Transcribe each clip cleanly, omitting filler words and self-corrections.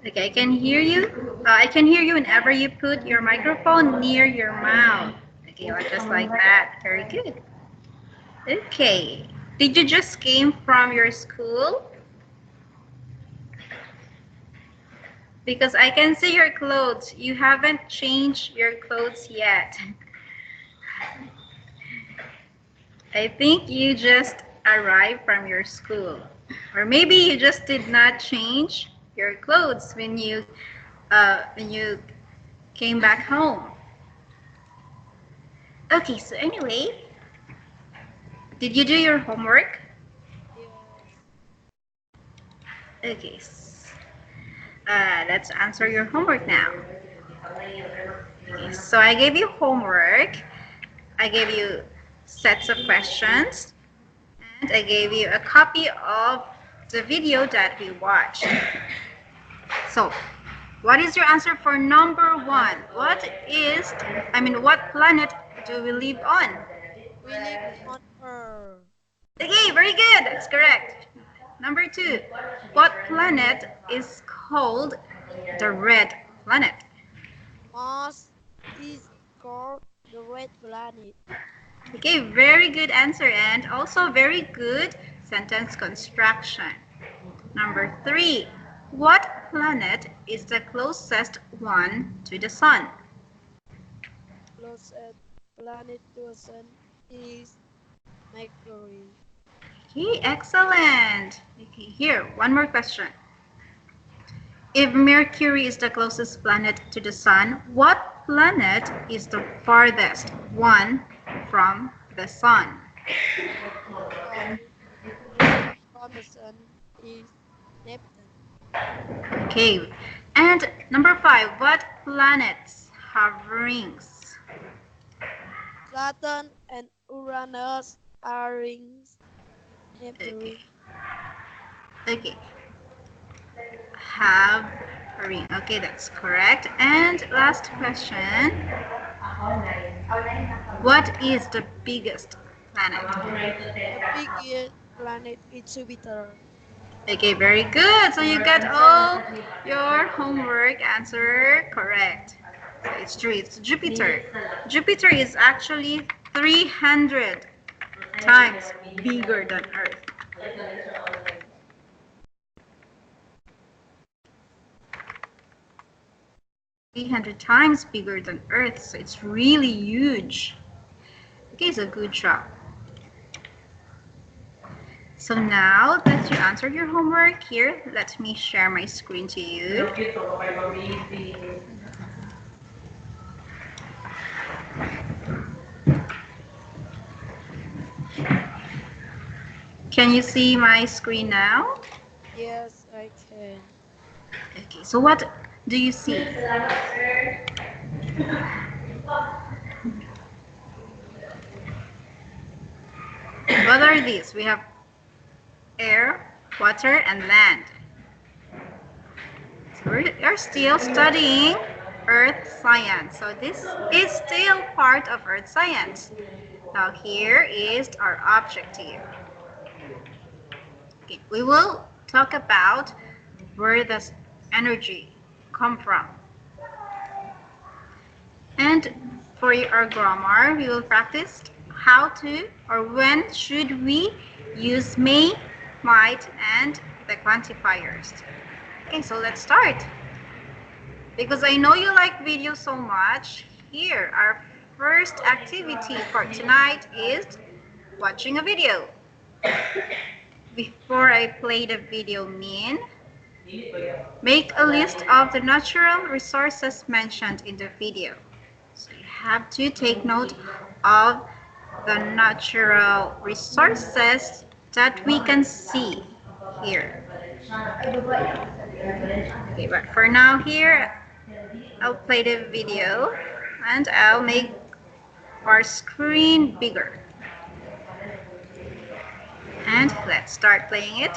Okay, I can hear you. I can hear you whenever you put your microphone near your mouth. Okay, or just like that. Very good. Okay. Did you just came from your school? Because I can see your clothes. You haven't changed your clothes yet. I think you just arrived from your school. Or maybe you just did not change your clothes when you came back home. Okay, so anyway, did you do your homework? Yes. Okay, let's answer your homework now. Okay, so I gave you homework. I gave you sets of questions, and I gave you a copy of the video that we watched. So, what is your answer for number one? What planet do we live on? We live on Earth. Okay, very good. That's correct. Number two, what planet is called the red planet? Mars is called the red planet. Okay, very good answer and also very good sentence construction. Number three, what planet is the closest one to the sun? Closest planet to the sun is Mercury. Okay, excellent. Okay, here, one more question. If Mercury is the closest planet to the sun, what planet is the farthest one from the sun? Farthest from the sun is Neptune. Okay, and number five, what planets have rings? Saturn and Uranus are rings. Okay, Neptune. okay, have a ring. Okay, that's correct. And last question, what is the biggest planet? The biggest planet is Jupiter. Okay, very good. So you got all your homework answer correct. So it's true, it's Jupiter. Jupiter is actually 300 times bigger than Earth. 300 times bigger than Earth, so it's really huge. Okay, so good job. So now that you answered your homework, here, let me share my screen to you. Can you see my screen now? Yes, I can. Okay, so what do you see? What are these? We have air, water, and land. So we're still studying earth science. So this is still part of earth science. Now here is our objective. Okay, we will talk about where does energy come from. And for our grammar, we will practice how to or when should we use may, might, and the quantifiers. Okay, so let's start. Because I know you like videos so much, here, our first activity for tonight is watching a video. Before I play the video, make a list of the natural resources mentioned in the video. So you have to take note of the natural resources that we can see here. Okay, but for now here, I'll play the video and I'll make our screen bigger. And let's start playing it.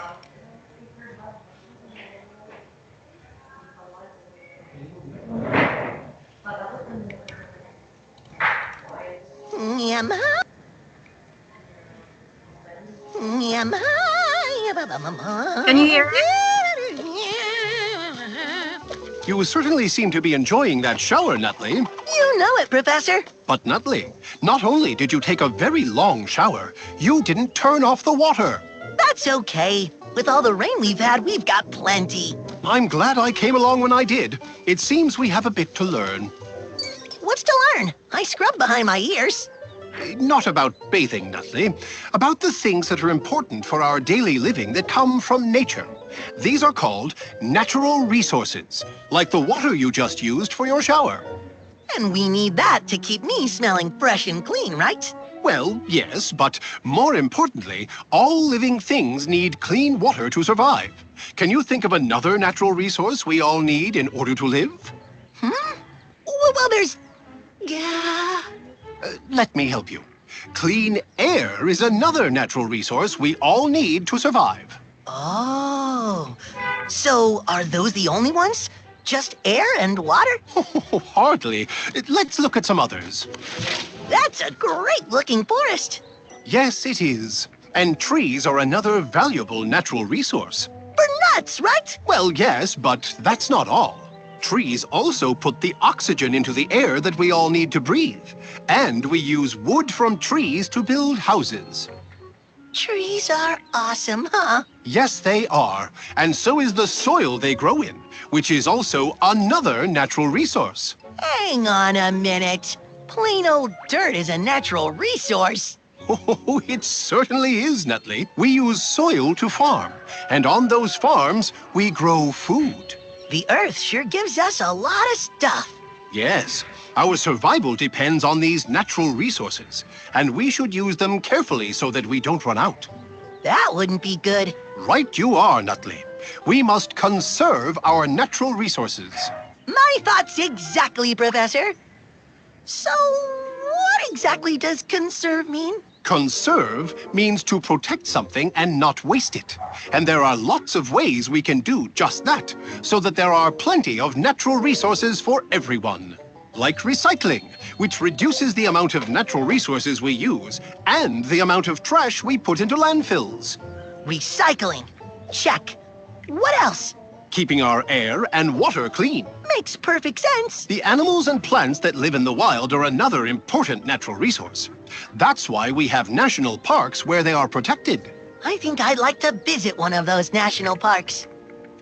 Can you hear it? You certainly seem to be enjoying that shower, Nutley. You know it, Professor. But Nutley, not only did you take a very long shower, you didn't turn off the water. That's okay. With all the rain we've had, we've got plenty. I'm glad I came along when I did. It seems we have a bit to learn. What's to learn? I scrub behind my ears. Not about bathing, Nutley. About the things that are important for our daily living that come from nature. These are called natural resources, like the water you just used for your shower. And we need that to keep me smelling fresh and clean, right? Well, yes, but more importantly, all living things need clean water to survive. Can you think of another natural resource we all need in order to live? Well, there's... Yeah... Let me help you. Clean air is another natural resource we all need to survive. Oh, so are those the only ones? Just air and water? Hardly. Let's look at some others. That's a great-looking forest. Yes, it is. And trees are another valuable natural resource. For nuts, right? Well, yes, but that's not all. Trees also put the oxygen into the air that we all need to breathe. And we use wood from trees to build houses. Trees are awesome, huh? Yes, they are. And so is the soil they grow in, which is also another natural resource. Hang on a minute. Plain old dirt is a natural resource. Oh, it certainly is, Nutley. We use soil to farm. And on those farms, we grow food. The earth sure gives us a lot of stuff. Yes, our survival depends on these natural resources, and we should use them carefully so that we don't run out. That wouldn't be good. Right you are, Nutley. We must conserve our natural resources. My thoughts exactly, Professor. So, what exactly does conserve mean? Conserve means to protect something and not waste it. And there are lots of ways we can do just that, so that there are plenty of natural resources for everyone. Like recycling, which reduces the amount of natural resources we use and the amount of trash we put into landfills. Recycling. Check. What else? Keeping our air and water clean. Makes perfect sense. The animals and plants that live in the wild are another important natural resource. That's why we have national parks where they are protected. I think I'd like to visit one of those national parks.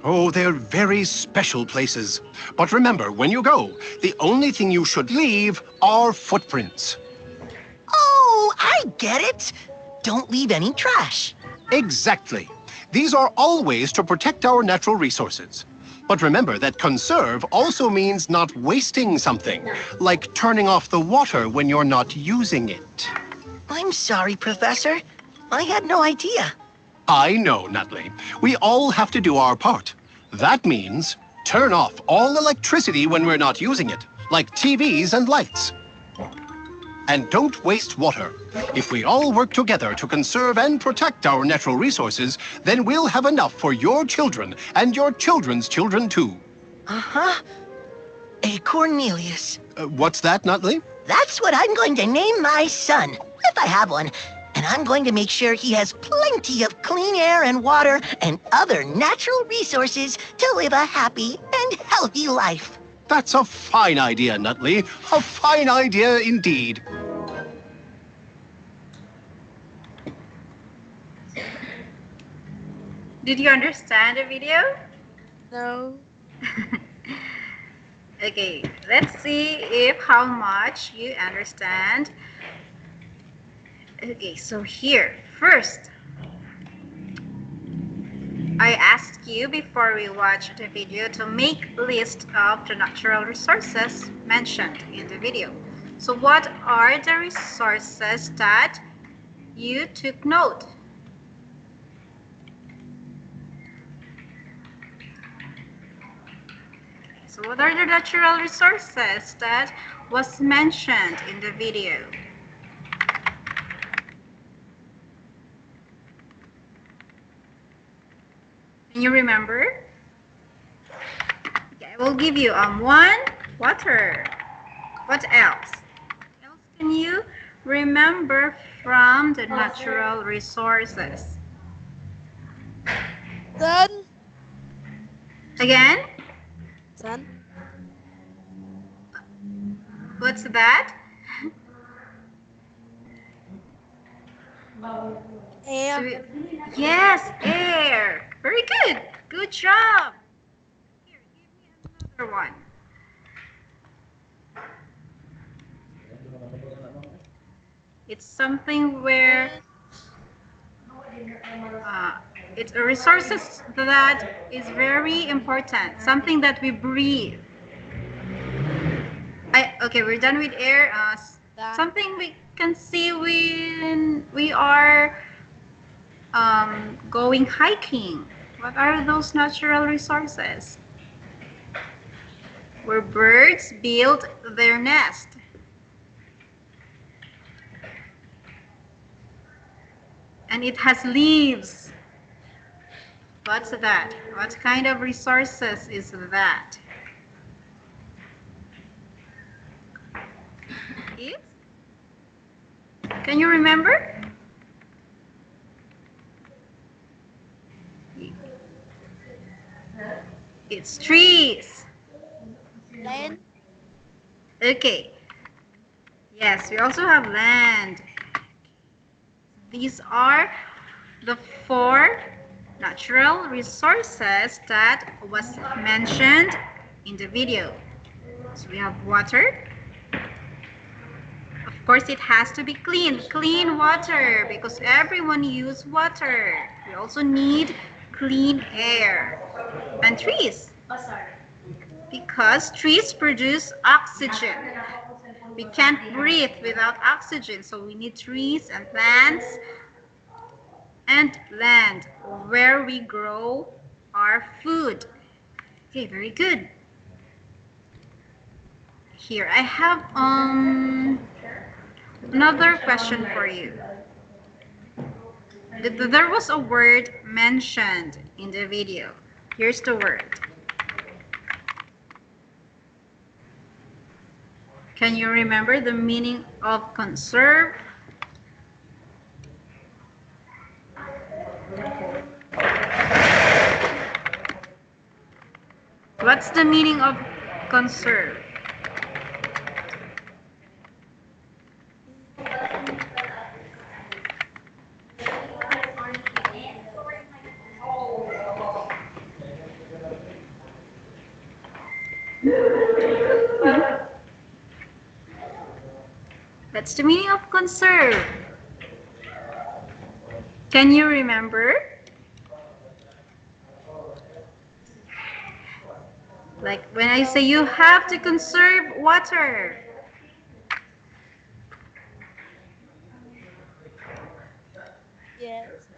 Oh, they're very special places. But remember, when you go, the only thing you should leave are footprints. Oh, I get it. Don't leave any trash. Exactly. These are all ways to protect our natural resources. But remember that conserve also means not wasting something, like turning off the water when you're not using it. I'm sorry, Professor. I had no idea. I know, Nutley. We all have to do our part. That means turn off all electricity when we're not using it, like TVs and lights. And don't waste water. If we all work together to conserve and protect our natural resources, then we'll have enough for your children and your children's children too. Uh-huh. A Cornelius. What's that, Nutley? That's what I'm going to name my son, if I have one. And I'm going to make sure he has plenty of clean air and water and other natural resources to live a happy and healthy life. That's a fine idea, Nutley. A fine idea indeed. Did you understand the video? No. Okay, let's see if how much you understand. Okay, so here, first, I asked you before we watch the video to make a list of the natural resources mentioned in the video. So what are the resources that you took note? So what are the natural resources that was mentioned in the video? Can you remember? Okay, I will give you one, water. What else? What else can you remember from the natural resources? Sun. Again? Sun. What's that? So, Air. yes, air. Very good. Good job. Here, give me another one. It's something where uh, it's a resources that is very important. Something that we breathe. Okay, we're done with air. Land. Something we can see when we are going hiking. What are those natural resources? Where birds build their nest. And it has leaves. What's that? What kind of resources is that? It's, can you remember? It's trees. Land. Okay. Yes, we also have land. These are the four natural resources that was mentioned in the video. So we have water. Of course, it has to be clean water, because everyone uses water. We also need clean air and trees, because trees produce oxygen. We can't breathe without oxygen, so we need trees and plants and land where we grow our food. Okay, very good. Here, I have another question for you. There was a word mentioned in the video. Here's the word. Can you remember the meaning of conserve? What's the meaning of conserve? That's the meaning of conserve. Can you remember? Like when I say you have to conserve water. Yes.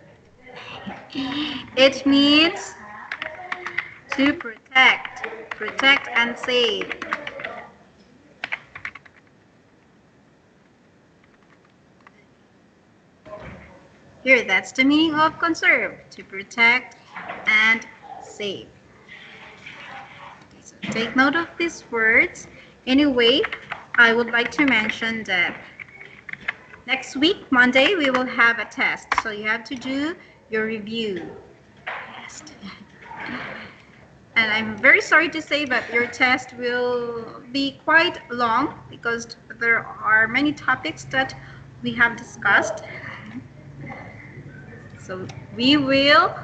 It means to protect and save. Here, that's the meaning of conserve, to protect and save. Okay, so take note of these words. Anyway, I would like to mention that next week, Monday, we will have a test. So you have to do your review test. And I'm very sorry to say, but your test will be quite long because there are many topics that we have discussed. So we will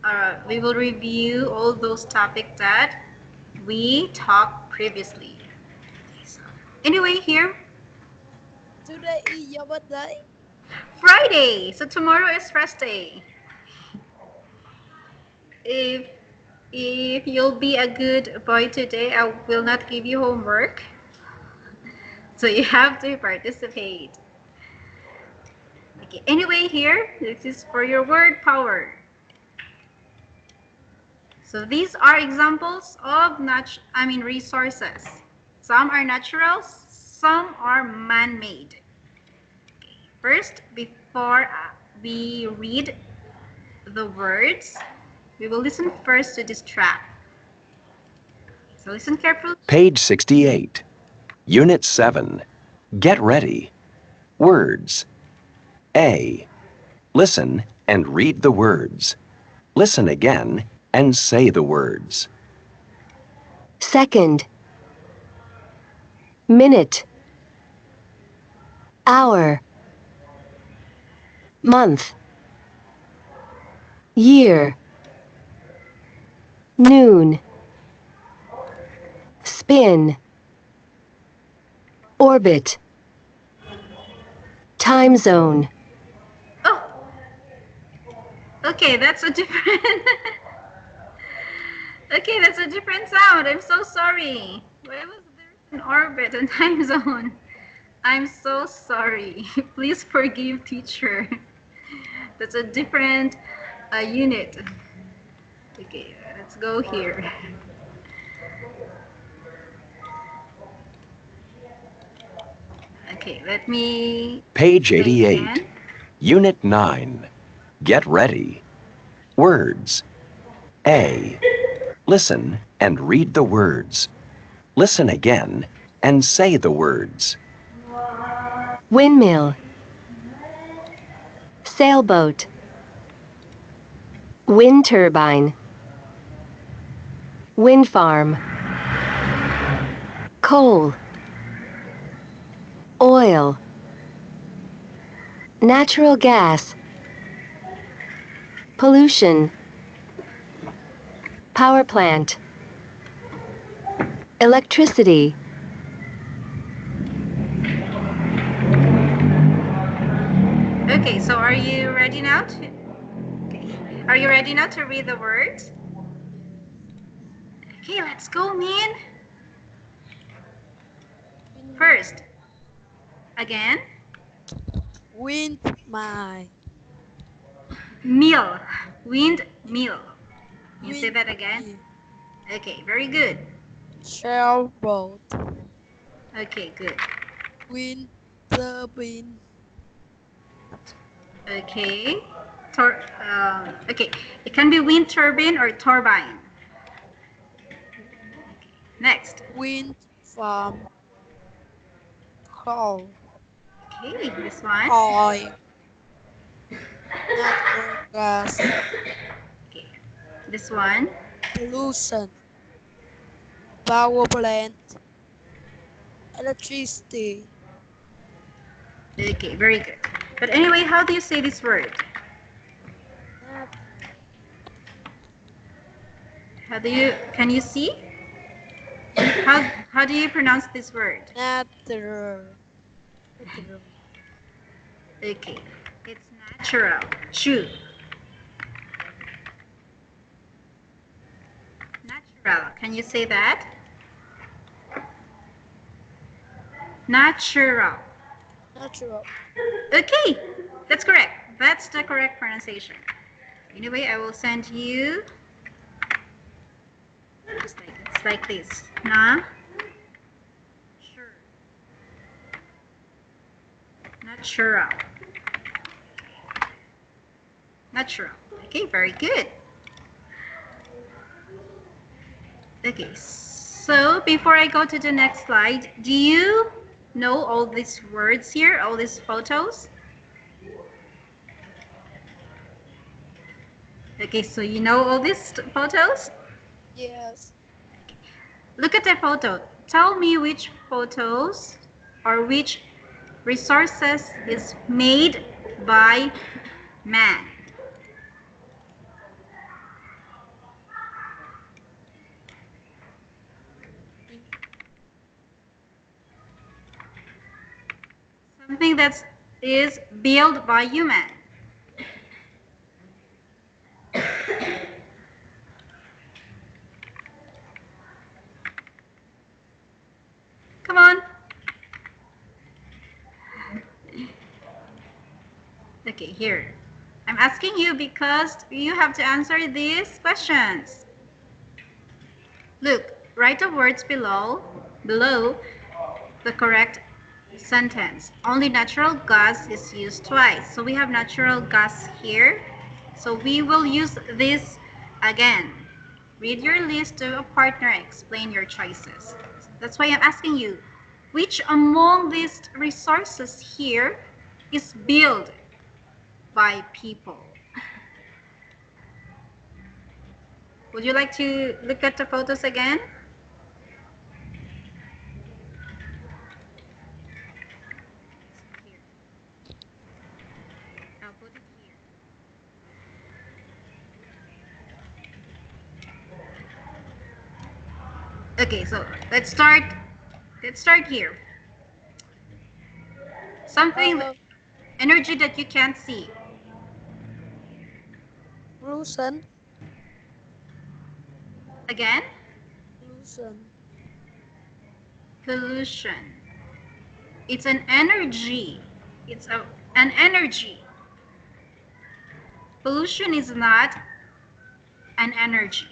review all those topics that we talked previously. So, anyway, here Today is your birthday. Friday. So tomorrow is rest day. If if you'll be a good boy today, I will not give you homework. So you have to participate. Okay. Anyway, here this is for your word power. So these are examples of resources. Some are natural, some are man-made. Okay. First, before we read the words, we will listen first to this track. So listen carefully. Page 68. Unit 7. Get ready. Words. A. Listen and read the words. Listen again and say the words. second, minute, hour, month, year, noon, spin, orbit, time zone. Oh, okay, that's a different. Okay, that's a different sound. I'm so sorry. Why was there an orbit and time zone? I'm so sorry. Please forgive teacher. That's a different unit. Okay, let's go here. Okay, let me Page say 88. again. Unit 9. Get ready. Words. A. Listen and read the words. Listen again and say the words. Windmill, sailboat, wind turbine, wind farm, coal, oil, natural gas, pollution, power plant, electricity, Okay, so are you ready now to Are you ready now to read the words? Okay, let's go, Min. First, again, Wind mine. mill, wind mill. Can you say Wind that again? mill. Okay, very good. Sailboat. Okay, good. Wind turbine. Okay. Okay, it can be wind turbine or turbine. Next. Wind farm. Coal. Okay, this one. Oil. Natural gas. Okay, this one. Pollution. Power plant. Electricity. Okay, very good. But anyway, how do you say this word? Nat- Can you see? How do you pronounce this word? Natural. Natural. Okay, it's natural. True. Natural. Can you say that? Natural. Natural. Okay, that's correct. That's the correct pronunciation. Anyway, I will send you it's like this. Na. Sure. Natural. Natural. Okay, very good. Okay, so before I go to the next slide, do you know all these words here, all these photos? Okay, so you know all these photos? Yes. Look at the photo. Tell me which photos or which resources is made by man. Something that is built by human. Come on. Okay, here. I'm asking you because you have to answer these questions. Look, write the words below the correct sentence. Only natural gas is used twice. So we have natural gas here. So we will use this again. Read your list to a partner, explain your choices. That's why I'm asking you, which among these resources here is built by people? Would you like to look at the photos again? Okay, so let's start. Let's start here. Something Uh, energy that you can't see. pollution. Again, Pollution. pollution. It's an energy. An energy. Pollution is not an energy.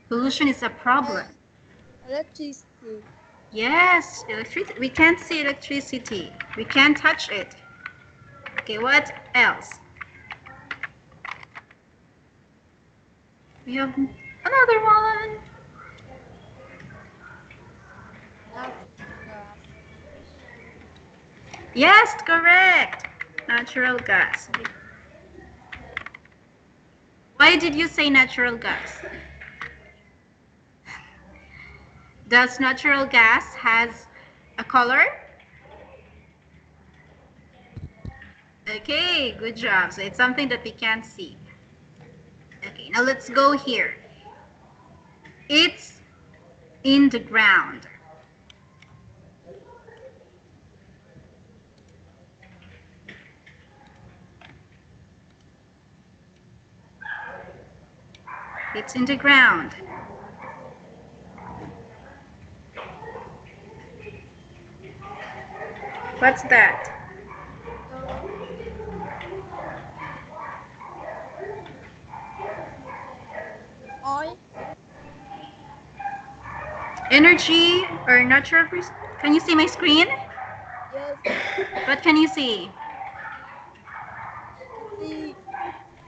Pollution is a Uh, problem. electricity. Yes, electricity. We can't see electricity. We can't touch it. Okay, what else? We have another one. Natural gas. Yes, correct. Natural gas. Why did you say natural gas? Does natural gas has a color? Okay, good job. So it's something that we can't see. Okay, now let's go here. It's in the ground. It's in the ground. What's that? The oil. Energy or natural Can you see my screen? Yes. What can you see? The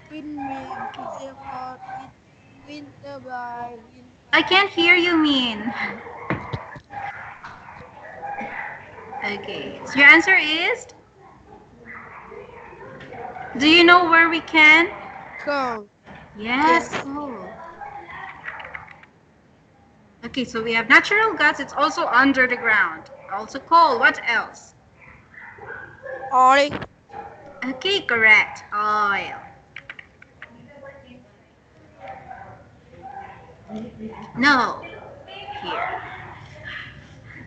windmill. Example. Wind turbine. Wind I farm. can't hear you, Min. Okay, so your answer is, do you know where we can? Coal. Yes, Yes. coal. Okay, so we have natural gas. It's also under the ground. Also coal. What else? Oil. Okay, correct. Oil. No. Here.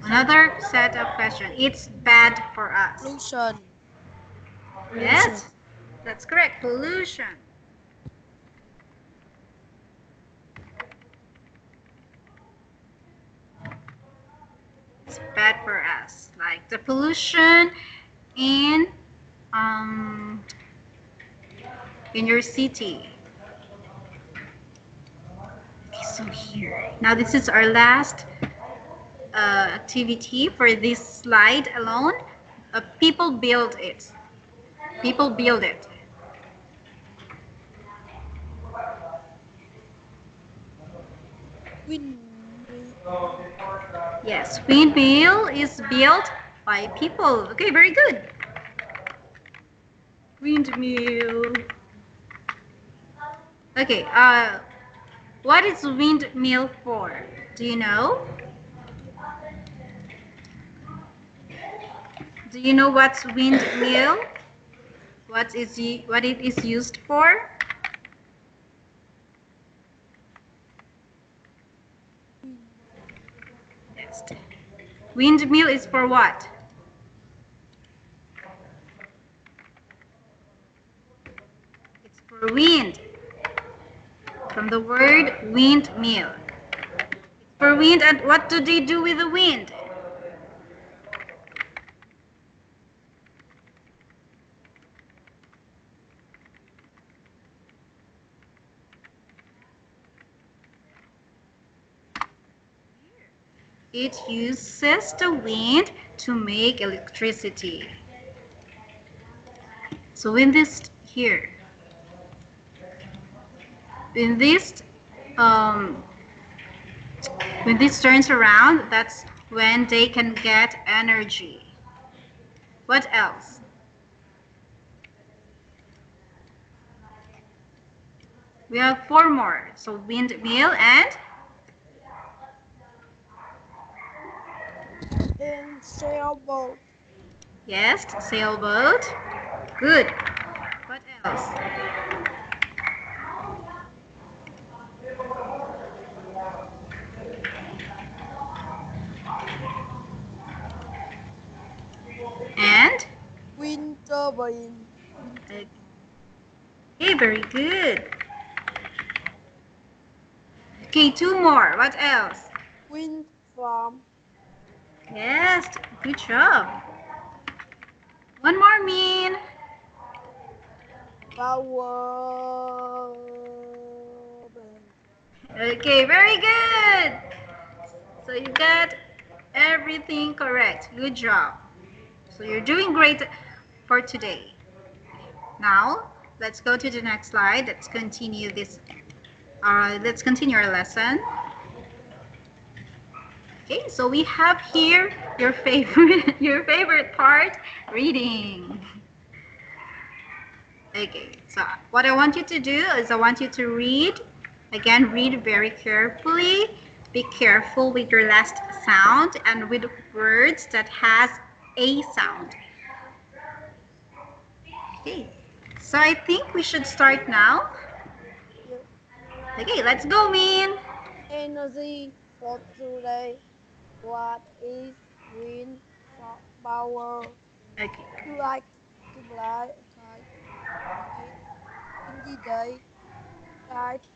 Another set of questions. It's bad for us. Pollution. Pollution. Yes, that's correct. Pollution. It's bad for us. Like the pollution in um in your city. Okay, so here. Now this is our last activity for this slide alone. People build it. People build it. Windmill. Yes, windmill is built by people. Okay, very good. Windmill. Okay, what is windmill for? Do you know? Do you know what's windmill? What it is used for? Yes. Windmill is for what? It's for wind. From the word windmill. It's for wind, and what do they do with the wind? It uses the wind to make electricity. So in this here, in this um, when this turns around, that's when they can get energy. What else? We have four more. So windmill and And sailboat. yes, sailboat. Good. What else? rain, winter. Okay, very good. Okay, two more. What else? Wind farm, Yes, good job. One more mean. power bank. Okay, very good. So you got everything correct. Good job. So you're doing great for today. Now, let's go to the next slide. Let's continue this. Let's continue our lesson. Okay, so we have here your favorite your favorite part, reading. Okay, so what I want you to do is I want you to read. Again, read very carefully. Be careful with your last sound and with words that has a sound. Okay, so I think we should start now. Yep. Okay, let's go, Min. Energy for today. What is wind power? Okay, You like to fly a kite on a windy day. Kite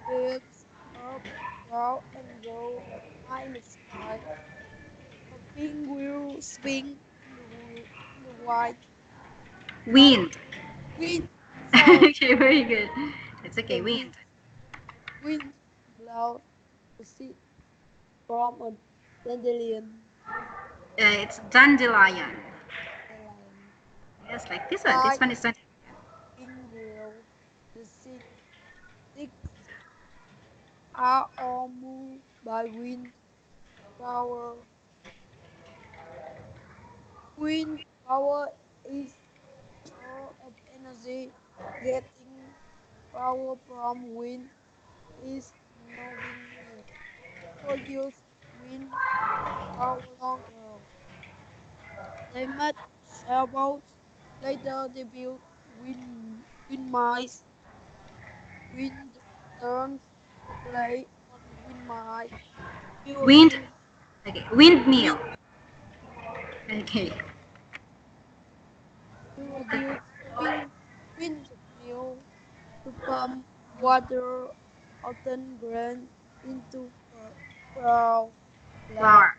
drifts up, down, and go high in the sky. A pink wheel swing in the white light. wind. Wind, sorry, Okay, very good. It's okay, the wind. wind blows the seed from a dandelion. It's dandelion. The lion. Yes, like this one. This Like one is pink wheel, the sticks are all moved by wind power. Wind power is source of energy. Getting power from wind is convenient. People use wind power longer. They made sailboats. Later they built windmills. Wind turbines play on windmill. Fuel wind. use Okay, windmill. wind Okay. fuel use windmill to pump water often grain into flour. Flower.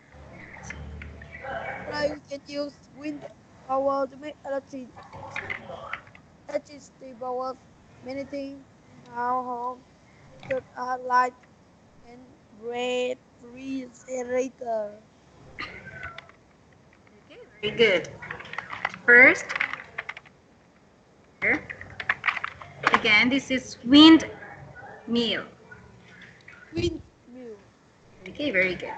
Today we can use wind power to make electricity power many things in our home, such as light and refrigerator. Okay, very good. First, here. Again, this is windmill. Windmill. Okay, very good.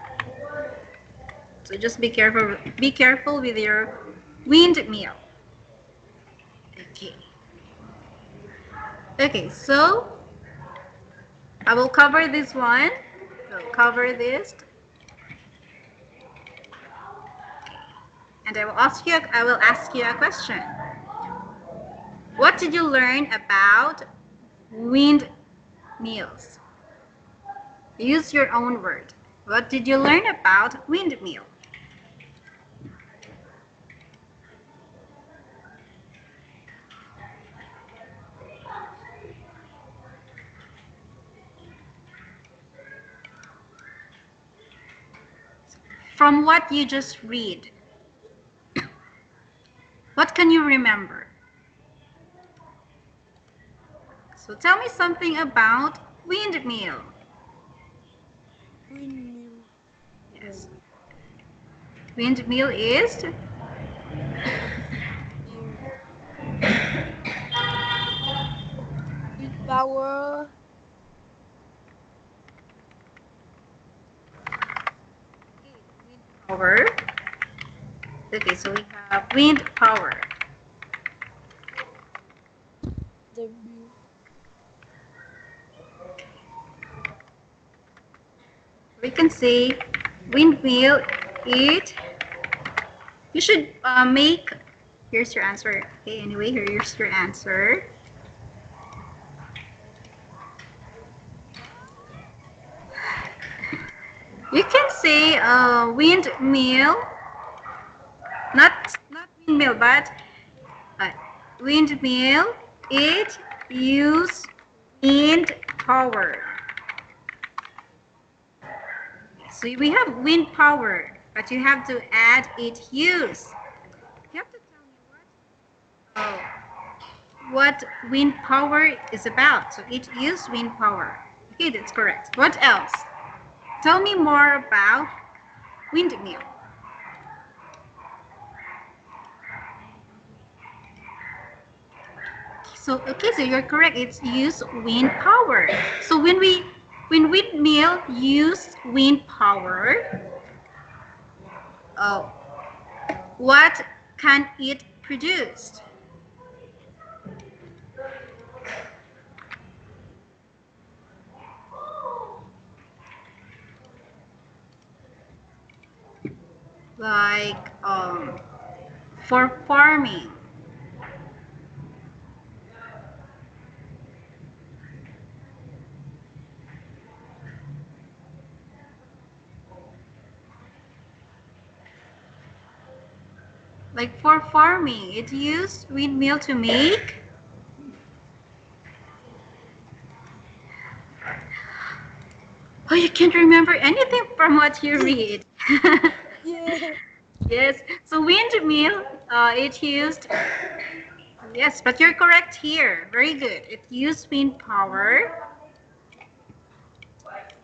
So just be careful. Be careful with your windmill. Okay. Okay, so I will cover this one. I'll cover this, and I will ask you a question. What did you learn about windmills? Use your own word. What did you learn about windmill? From what you just read, what can you remember? So tell me something about windmill. Windmill. Yes. Windmill is Mill. Wind power. power. Okay, so we have wind power. W. We can say windmill. It. You should make. Here's your answer. Okay, anyway, here's your answer. You can say windmill, not windmill, but Windmill, it use wind power. So we have wind power, but you have to add it use. You have to tell me what wind power is about. So it use wind power. Okay, that's correct. What else? Tell me more about windmill. So okay, so you're correct. It's use wind power. So when windmill use wind power, oh, what can it produce? Like for farming. Like for farming, it used windmill to make. Oh, you can't remember anything from what you read. Yeah. Yes, so windmill, it used, yes, but you're correct here. Very good. It used wind power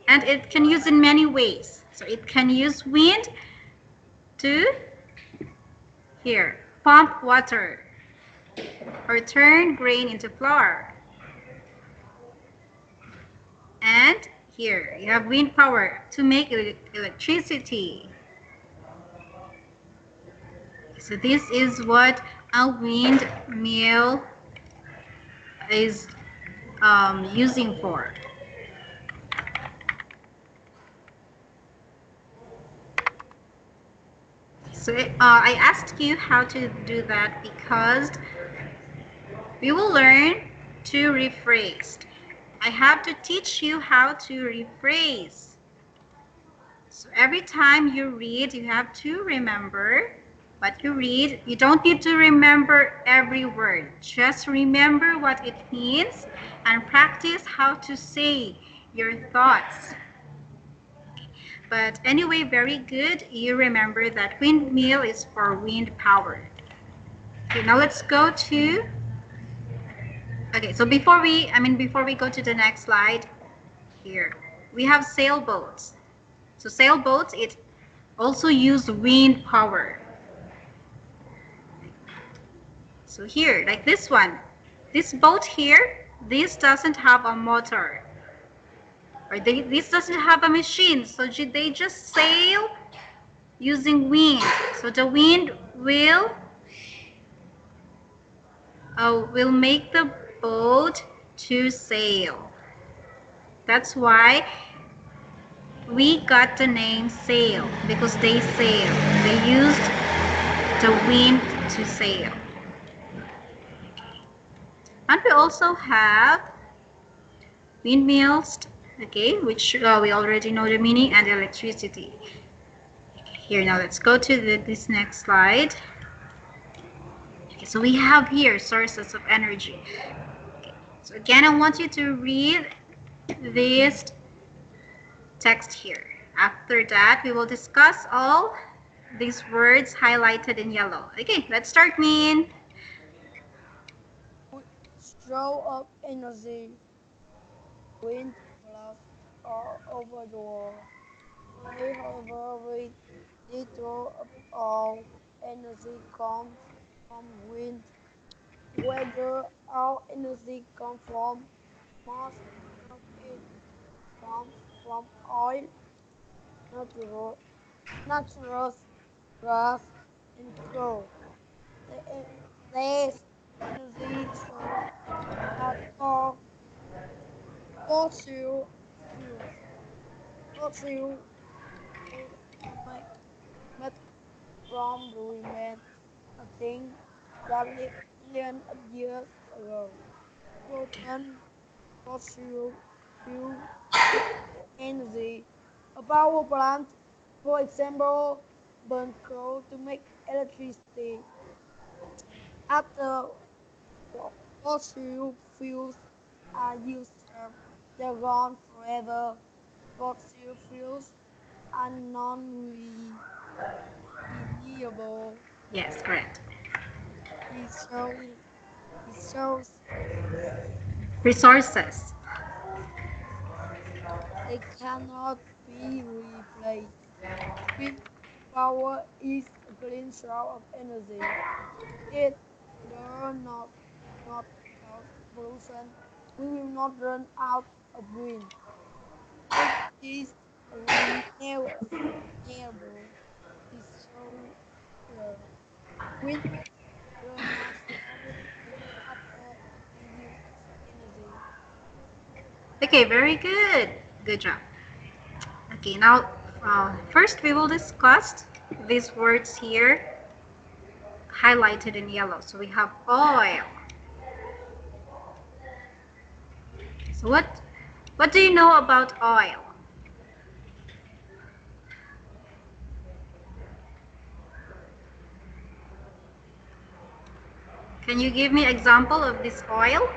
and it can use in many ways. So it can use wind to, here, pump water or turn grain into flour. And here, you have wind power to make electricity. So this is what a windmill is using for. So I asked you how to do that because we will learn to rephrase. I have to teach you how to rephrase. So every time you read, you have to remember what you read. You don't need to remember every word. Just remember what it means and practice how to say your thoughts. But anyway, very good. You remember that windmill is for wind power. Okay, now let's go to, okay, so before we go to the next slide, here, we have sailboats. So sailboats, it also use wind power. So here, like this one, this boat here, this doesn't have a motor, or this doesn't have a machine, so they just sail using wind. So the wind will make the boat to sail. That's why we got the name sail, because they sail. They used the wind to sail. And we also have windmills, okay, which we already know the meaning, and electricity. Here, now let's go to this next slide. Okay, so we have here sources of energy. Okay, so again, I want you to read this text here. After that, we will discuss all these words highlighted in yellow. Okay, let's start, Min. Show up energy. Wind blows all over the world. Today, however, very little of all energy comes from wind. Whether all energy comes from, most of it comes from oil, natural, natural gas, and coal. The, less energy source are fossil fuels. Fossil fuels are made from the remains of things that lived millions of years ago. Certain fossil fuels energy. A power plant, for example, burns coal to make electricity. After Fossil fuels are useless. They're gone forever. Fossil fuels are non-renewable Yes, correct. resources. resources. Resources. They cannot be replaced. Wind power is a clean source of energy. It does not cause pollution. We will not run out of wind. It is a renewable resource. Wind runs on water and uses energy. Okay, very good. Good job. Okay, now first we will discuss these words here highlighted in yellow. So we have oil. So what do you know about oil? Can you give me example of this oil?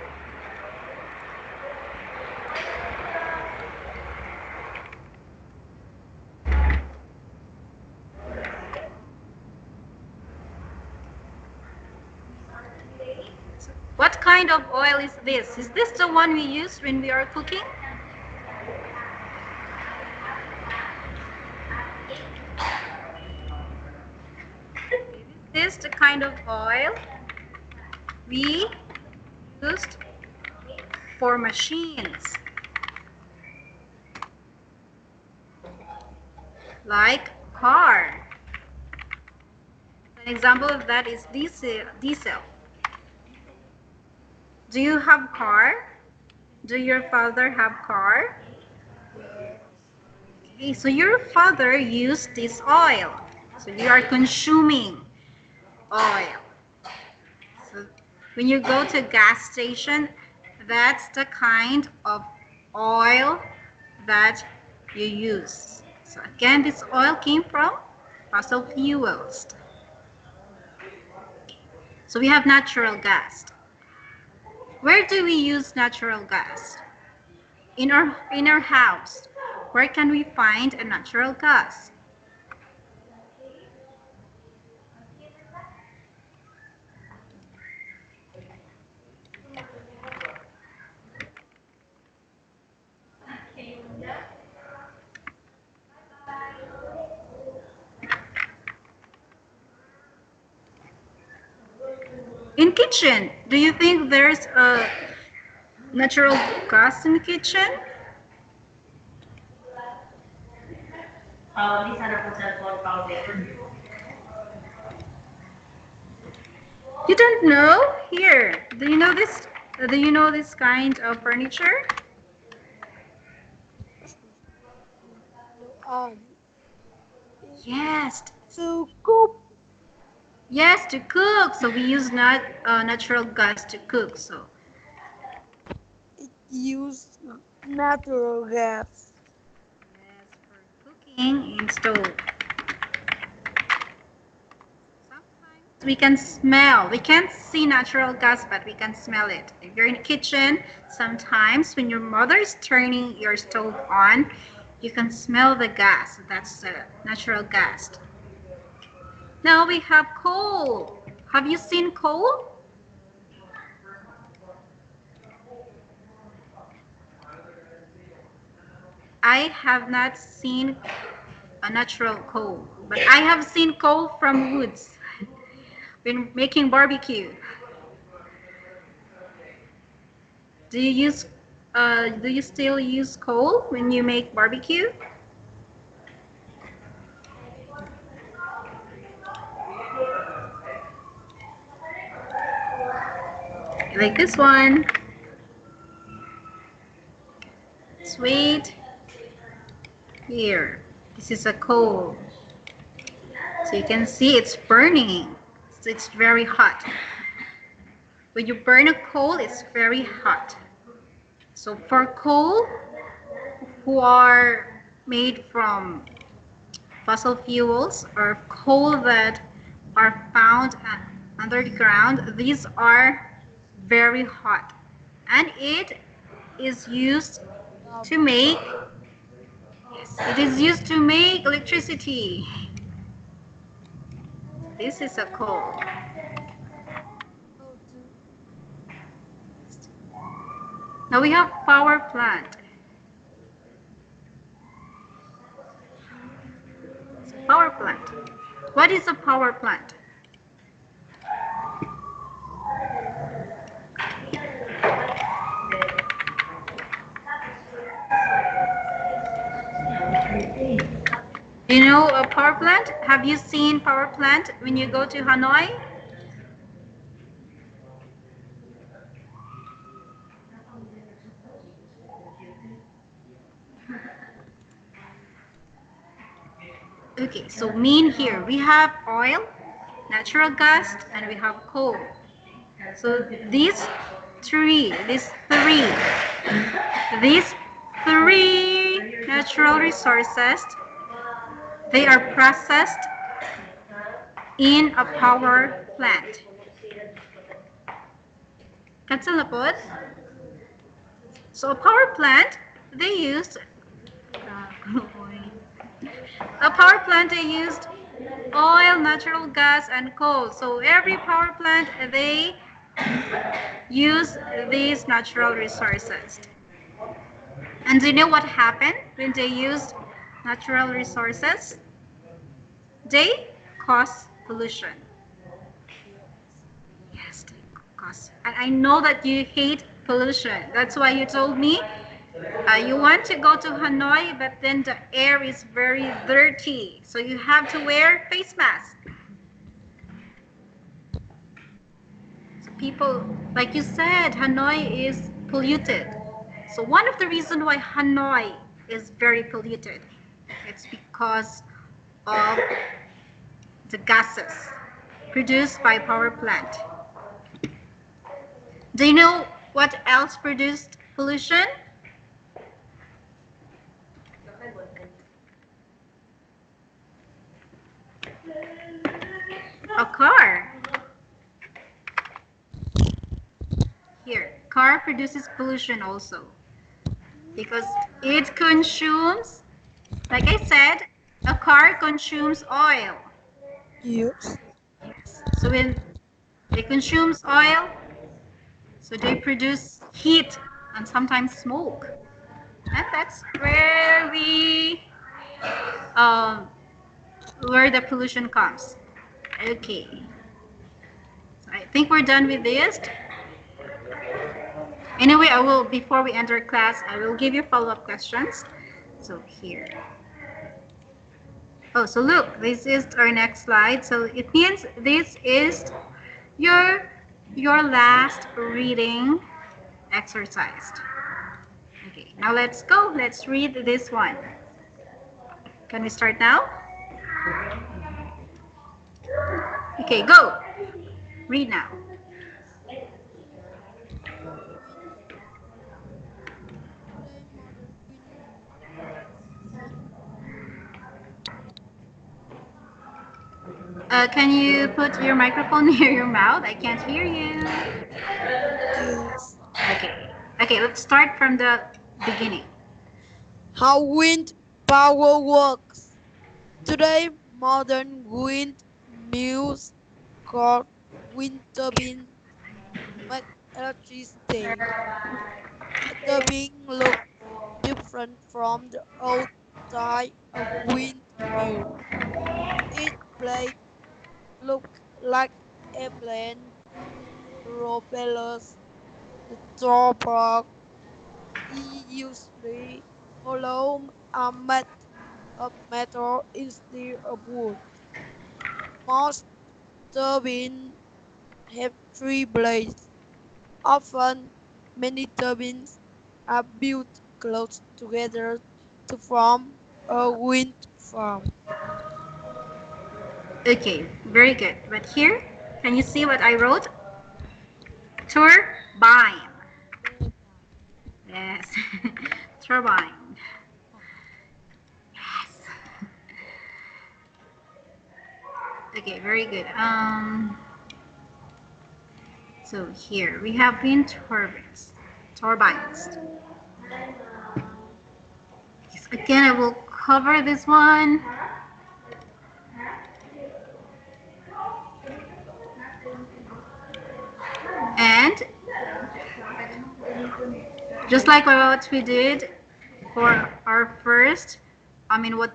What kind of oil is this? Is this the one we use when we are cooking? Is this the kind of oil we used for machines? Like car. An example of that is diesel. Do you have car? Do your father have car? Yes. Okay, so your father used this oil. So you are consuming oil. So when you go to a gas station, that's the kind of oil that you use. So again, this oil came from fossil fuels. So we have natural gas. Where do we use natural gas? In our house. Where can we find a natural gas? In kitchen. Do you think there's a natural gas in kitchen? You don't know? Here. Do you know this? Do you know this kind of furniture? No, Yes. to cook, Yes, to cook. So we use not natural gas to cook. So it use natural gas. yes, for cooking in stove. Sometimes we can smell. We can't see natural gas, but we can smell it. If you're in the kitchen, sometimes when your mother is turning your stove on, you can smell the gas. That's the natural gas. Now we have coal. Have you seen coal? I have not seen a natural coal, but I have seen coal from woods when making barbecue. Do you still use coal when you make barbecue? Like this one. Sweet. Here. This is a coal. So you can see it's burning. So it's very hot. When you burn a coal, it's very hot. So for coal, who are made from fossil fuels or coal that are found under the ground, these are very hot, and it is used Love. to make, yes, it is used to make electricity. This is a coal. Go to Now we have power plant. So power plant. What is a power plant? Do you know a power plant? Have you seen power plant when you go to Hanoi? Okay, so mean here we have oil, natural gas, and we have coal. So these these three natural resources, they are processed in a power plant. Cancel na po. So a power plant, they used a power plant they used oil, natural gas, and coal. So every power plant they use these natural resources. And do you know what happened when they used natural resources? They cause pollution. yes. Yes, they cause. And I know that you hate pollution. That's why you told me you want to go to Hanoi, but then the air is very dirty. So you have to wear face mask. So people, like you said, Hanoi is polluted. So one of the reasons why Hanoi is very polluted, it's because of the gases produced by power plant. Do you know what else produced pollution? A car. Here, car produces pollution also because it consumes, like I said, a car consumes oil. Yes. So when they consumes oil, so they produce heat and sometimes smoke. And that's um, where the pollution comes. Okay, so I think we're done with this. Anyway, I will, before we enter class, I will give you follow-up questions. So here. Oh, so look, this is our next slide. So it means this is your your last reading exercise. Okay, now let's go. Let's read this one. Can we start now? Okay, go. Read now. Wind. Today, Mother Wind son Can you put your microphone near your mouth? I can't hear you. yes. Okay. Okay, let's start from the beginning. How wind power works. Today, modern wind mills called wind turbine make electricity. The turbine looks different from the old type of windmill. Each blade looks like airplane propellers. The drawback is usually hollow and made of metal instead of wood. Most turbines have three blades. Often, many turbines are built close together to form a wind farm. Okay, very good. But here, can you see what I wrote? Turbine. Yes. Turbine. Yes. Okay, very good. So here we have wind turbines. Turbines. Again, I will cover this one. And just like what we did for our first,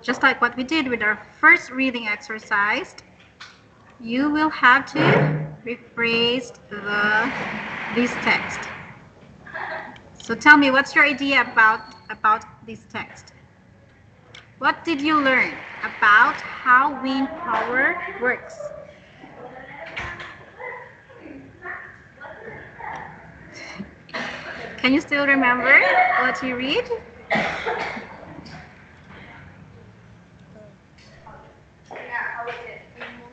just like what we did with our first reading exercise, you will have to rephrase this text. So tell me, what's your idea about this text? What did you learn about how wind power works? Can you still remember what you read?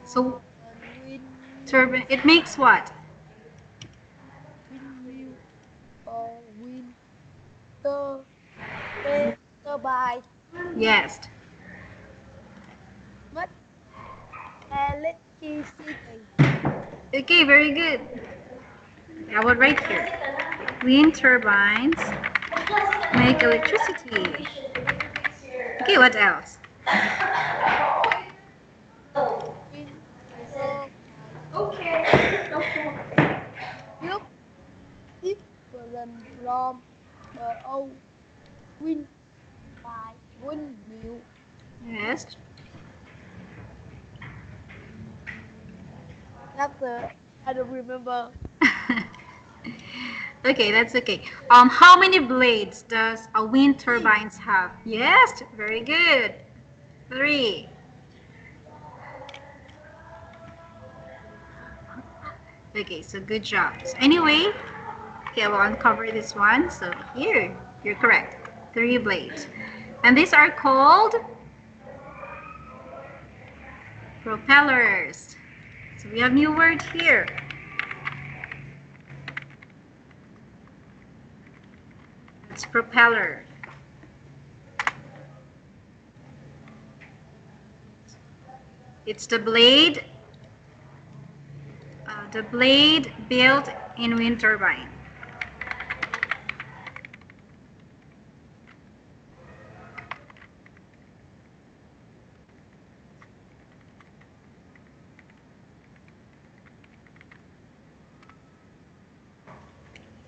So turbine, it makes what? Windmill or wind turbine. Yes. What? Electricity. Okay, very good. I will write here. Wind turbines make electricity. Okay, what else? Wind turbine. Look different from the old wind by windmill. Yes. That's I don't remember. Okay, that's okay. How many blades does a wind turbines have? Yes, very good. 3. Okay, so good job. So anyway, okay, I will uncover this one. So here, you're correct. 3 blades. And these are called propellers. So we have new word here. It's propeller. It's the blade built in wind turbine.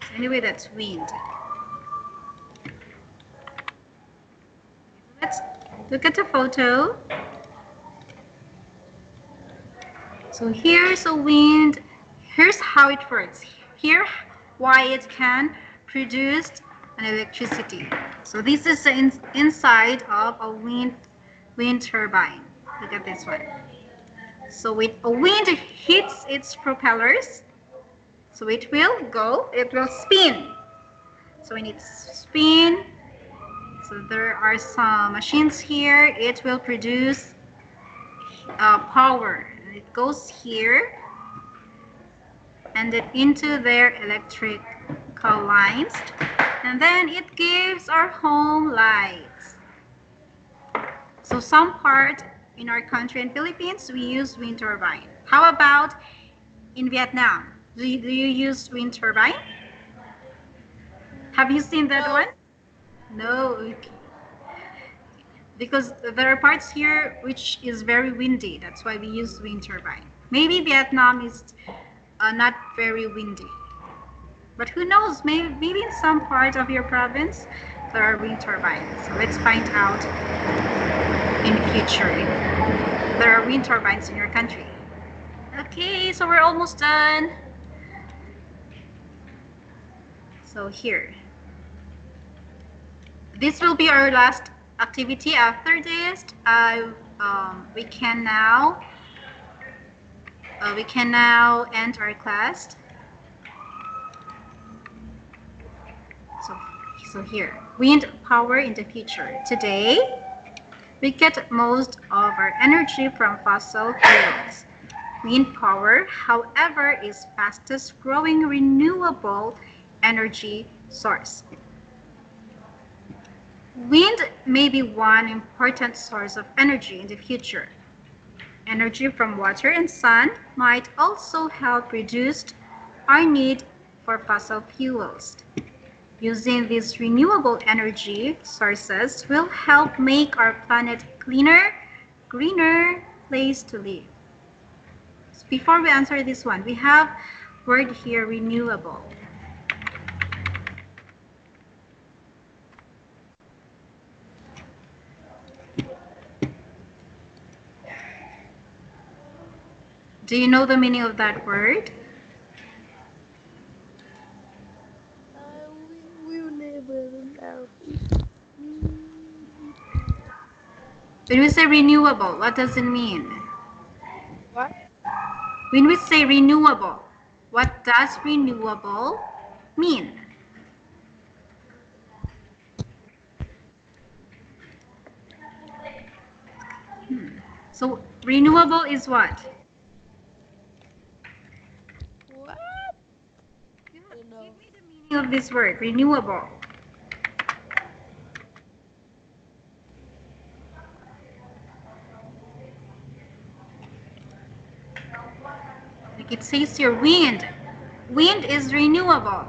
So anyway, that's wind. Let's look at the photo. So here's a wind. Here's how it works. Here, why it can produce an electricity. So this is the inside of a wind turbine. Look at this one. So with a wind hits its propellers, so it will spin. So when it spin, so there are some machines here. It will produce power. It goes here and then into their electrical lines, and then it gives our home lights. So some part in our country in Philippines we use wind turbine. How about in Vietnam? Do you use wind turbine? Have you seen that one? No. Okay. Because there are parts here which is very windy. That's why we use wind turbine. Maybe Vietnam is not very windy. But who knows, maybe in some part of your province there are wind turbines. So let's find out in future if there are wind turbines in your country. Okay, so we're almost done. So here. This will be our last activity. After this, we can now end our class. So here, wind power in the future. Today, we get most of our energy from fossil fuels. Wind power, however, is fastest growing renewable energy source. Wind may be one important source of energy in the future. Energy from water and sun might also help reduce our need for fossil fuels. Using these renewable energy sources will help make our planet cleaner, greener place to live. So before we answer this one, we have word here renewable. Do you know the meaning of that word? We will never know. When we say renewable, what does it mean? What? When we say renewable, what does renewable mean? So renewable is what? What? I don't know. Give me the meaning of this word, renewable. Like it says here, wind. Wind is renewable.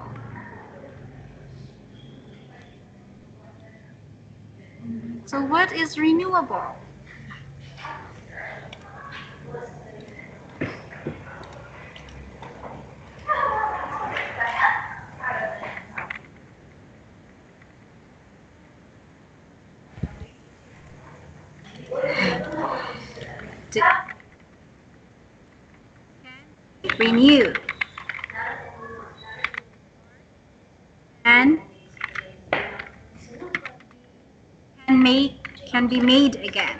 So what is renewable? Renew and can be made again.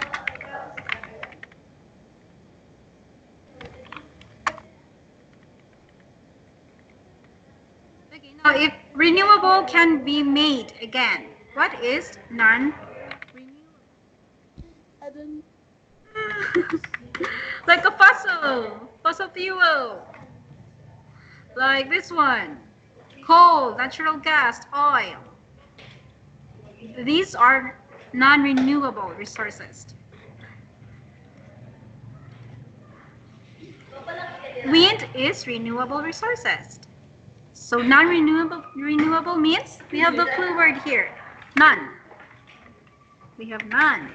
Okay, now if renewable can be made again, what is non-renewable? I don't. Like a fossil fuel, like this one, coal, natural gas, oil. These are non-renewable resources. Wind is renewable resources. So non-renewable means we have the clue word here, none. We have none.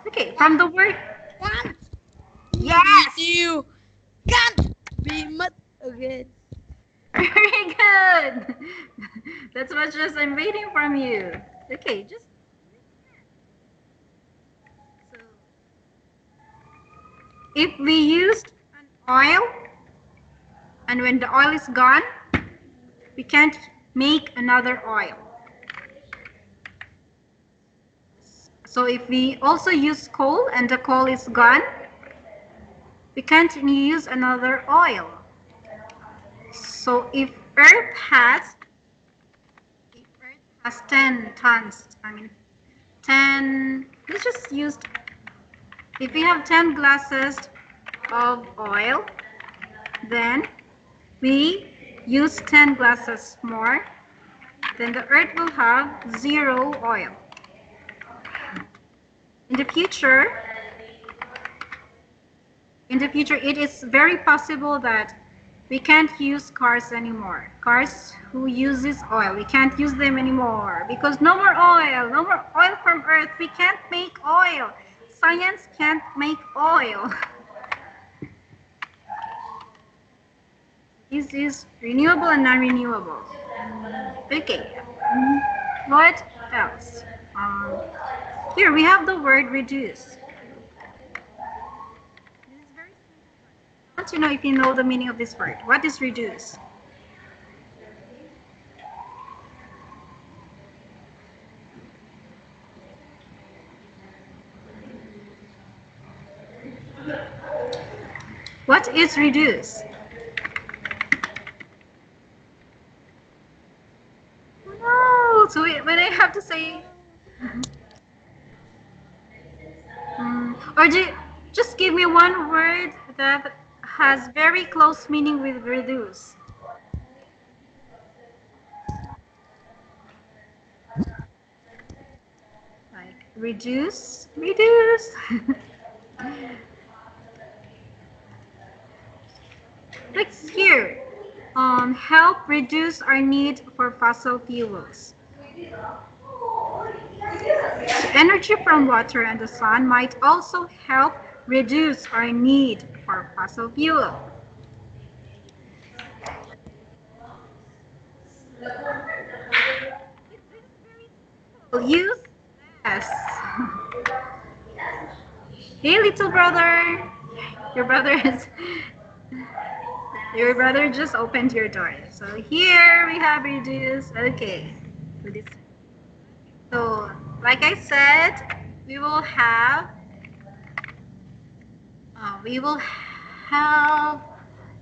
Okay, from the word Can't yes. you can't be mad again. Very good. That's what just I'm waiting from you. Okay, just so if we used an oil and when the oil is gone, we can't make another oil. So if we also use coal and the coal is gone, we can't use another oil. So if Earth has 10 tons, I mean 10, let's just use, if we have 10 glasses of oil, then we use 10 glasses more, then the Earth will have 0 oil. In the future, it is very possible that we can't use cars anymore. Cars who uses oil, we can't use them anymore because no more oil from Earth. We can't make oil. Science can't make oil. This is renewable and non-renewable. Okay, what else? Here we have the word reduce. I want to know if you know the meaning of this word. What is reduce? What is reduce? No, so when I have to say, or just give me one word that has very close meaning with reduce. Like reduce. Clicks here. Help reduce our need for fossil fuels. So energy from water and the sun might also help reduce our need for fossil fuel. Use less. Hey, little brother. Your brother is. Your brother just opened your door. So here we have reduce. Okay. So, like I said, we will have we will have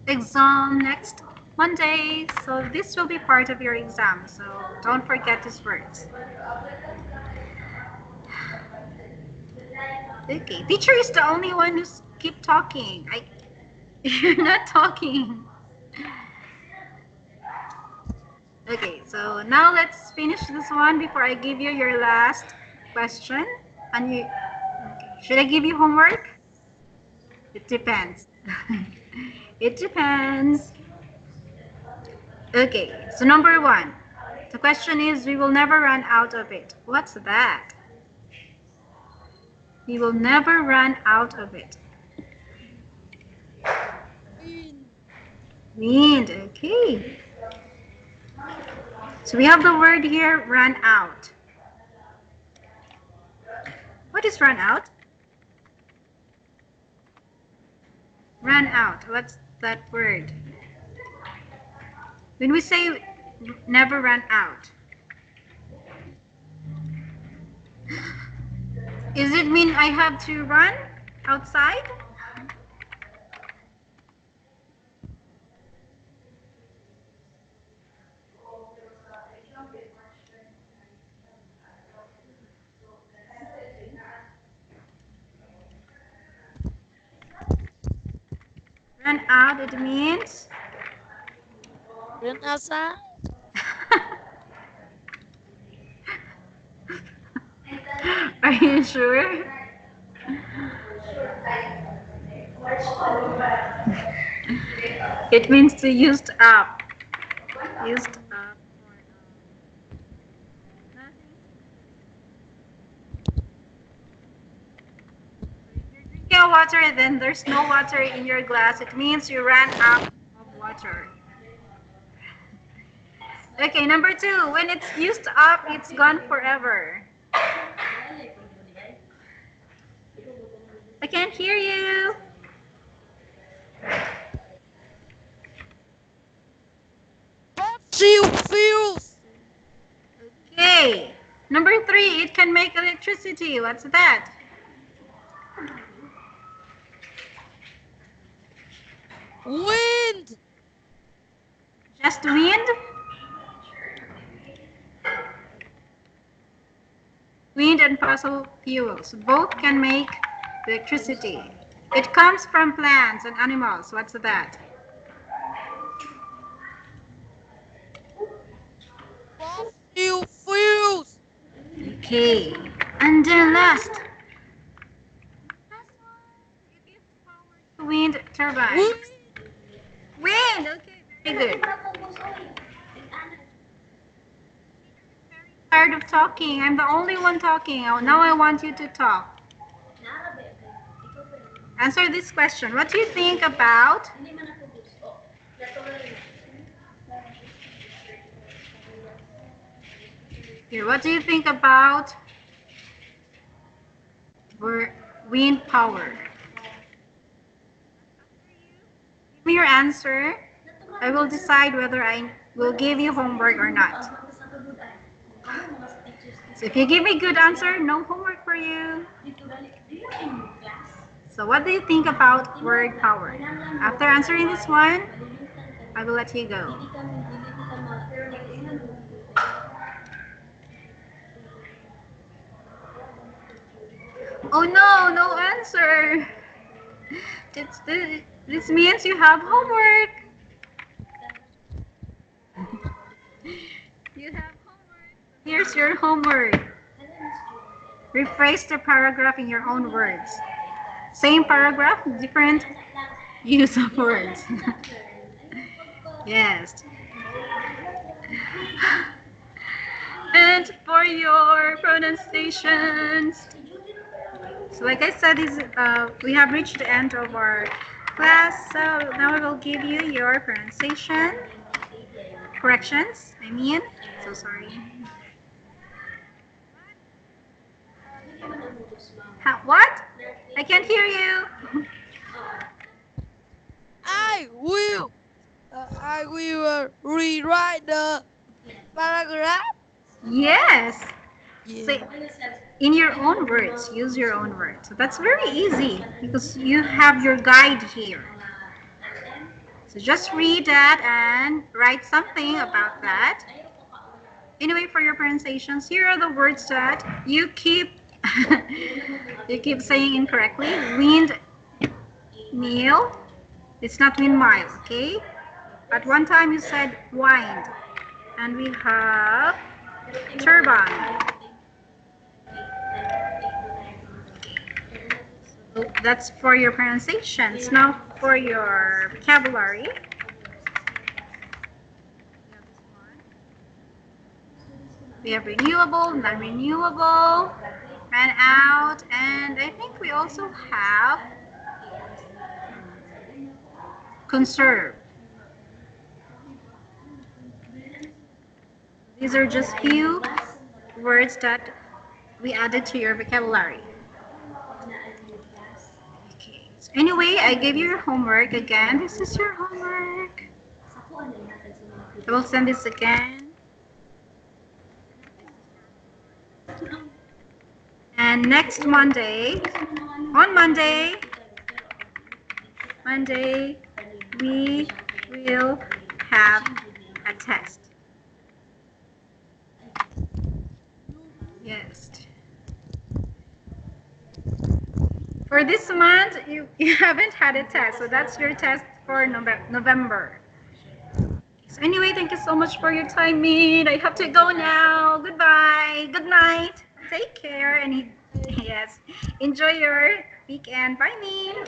exam next Monday. So this will be part of your exam. So don't forget these words. Okay, teacher is the only one who's keep talking. You're not talking. Okay, so now let's finish this one before I give you your last question. And you, okay. Should I give you homework? It depends. It depends. Okay, so number one. The question is, we will never run out of it. What's that? We will never run out of it. Wind. Wind, okay. So we have the word here, run out. What is run out? Run out, what's that word? When we say never run out, is it mean I have to run outside? Run out, it means Run outside. are you sure? It means to used up. Used up. Drinking water, then there's no water in your glass. It means you ran out of water. Okay, number two. When it's used up, it's gone forever. I can't hear you. Fossil fuels. Okay. Number three, it can make electricity. What's that? Wind. Just wind? Wind and fossil fuels both can make electricity. It comes from plants and animals. What's that? Fossil fuels. Okay. And then last. Wind turbine. Wind. Wind. Okay, very good. Tired of talking. I'm the only one talking. Now I want you to talk. Answer this question. What do you think about here? What do you think about wind power? Give me your answer. I will decide whether I will give you homework or not. So if you give me a good answer, no homework for you. So what do you think about word power? After answering this one, I will let you go. Oh no, no answer. This means you have homework. You have homework. Here's your homework. Rephrase the paragraph in your own words. Same paragraph, different use of words. Yes. And for your pronunciations, so like I said, we have reached the end of our class. So now I will give you your pronunciation corrections. So sorry. What? I can't hear you. I will rewrite the paragraph. Yes. Yeah. Say in your own words. Use your own words. So that's very easy because you have your guide here. So just read that and write something about that. Anyway, for your pronunciations, here are the words that you keep you keep saying incorrectly. Wind meal. It's not windmile, okay? At one time you said wind. And we have turbine. That's for your pronunciations. Now for your vocabulary. We have renewable, non-renewable, ran out, and I think we also have conserve. These are just few words that we added to your vocabulary. Okay. So anyway, I gave you your homework again. This is your homework. I will send this again. And next Monday, on Monday, we will have a test. Yes. For this month, you haven't had a test, so that's your test for November. So anyway, thank you so much for your time, Min. I have to go now. Goodbye. Good night. Take care and yes, enjoy your weekend. Bye, Min.